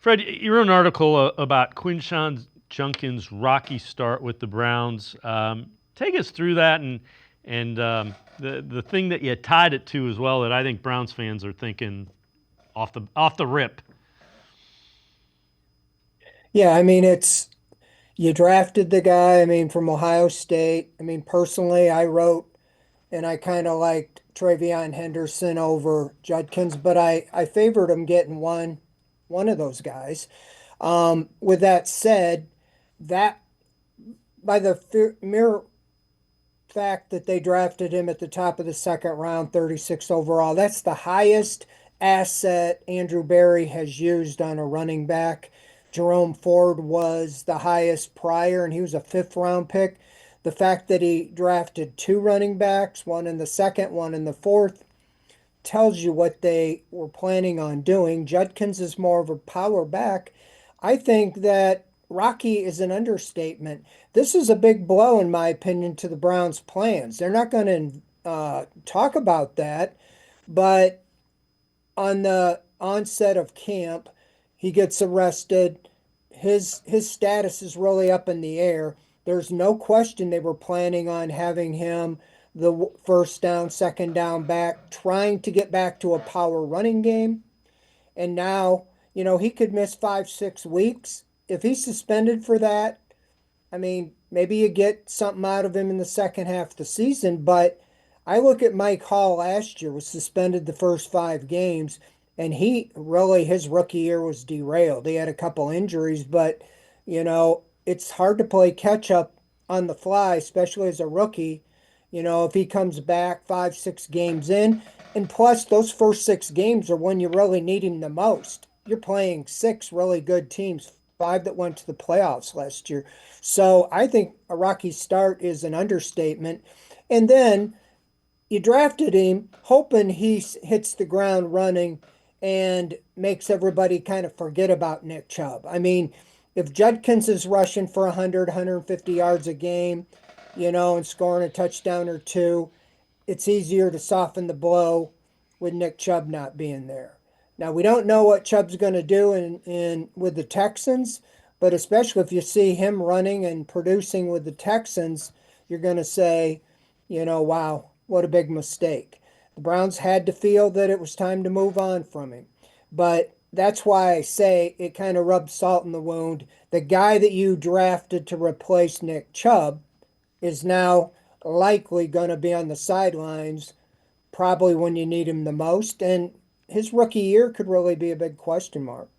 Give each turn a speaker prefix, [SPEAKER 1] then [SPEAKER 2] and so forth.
[SPEAKER 1] Fred, you wrote an article about Quinshon Judkins' rocky start with the Browns. Take us through that and the thing that you tied it to as well that I think Browns fans are thinking off the rip.
[SPEAKER 2] Yeah, I mean, you drafted the guy, I mean, from Ohio State. I mean, personally, I wrote and I kind of liked Travion Henderson over Judkins, but I favored him getting one of those guys. With that said, that by the mere fact that they drafted him at the top of the second round, 36 overall, that's the highest asset Andrew Berry has used on a running back. Jerome Ford was the highest prior, and he was a fifth round pick. The fact that he drafted two running backs, one in the second, one in the fourth, tells you what they were planning on doing. Judkins is more of a power back. I think that Rocky is an understatement. This is a big blow, in my opinion, to the Browns' plans. They're not going to talk about that, but on the onset of camp, he gets arrested. His status is really up in the air. There's no question they were planning on having him the first down, second down back, trying to get back to a power running game. And now, he could miss 5, 6 weeks. If he's suspended for that, I mean, maybe you get something out of him in the second half of the season, but I look at Mike Hall last year, was suspended the first 5 games, and his rookie year was derailed. He had a couple injuries, but it's hard to play catch up on the fly, especially as a rookie. If he comes back 5, 6 games in, and plus those first 6 games are when you really need him the most. You're playing six really good teams, five that went to the playoffs last year. So I think a rocky start is an understatement. And then you drafted him hoping he hits the ground running and makes everybody kind of forget about Nick Chubb. I mean, if Judkins is rushing for 100, 150 yards a game, and scoring a touchdown or two, it's easier to soften the blow with Nick Chubb not being there. Now we don't know what Chubb's going to do in with the Texans, but especially if you see him running and producing with the Texans, you're going to say, wow, what a big mistake. The Browns had to feel that it was time to move on from him. But that's why I say it kind of rubs salt in the wound. The guy that you drafted to replace Nick Chubb is now likely going to be on the sidelines, probably when you need him the most. And his rookie year could really be a big question mark.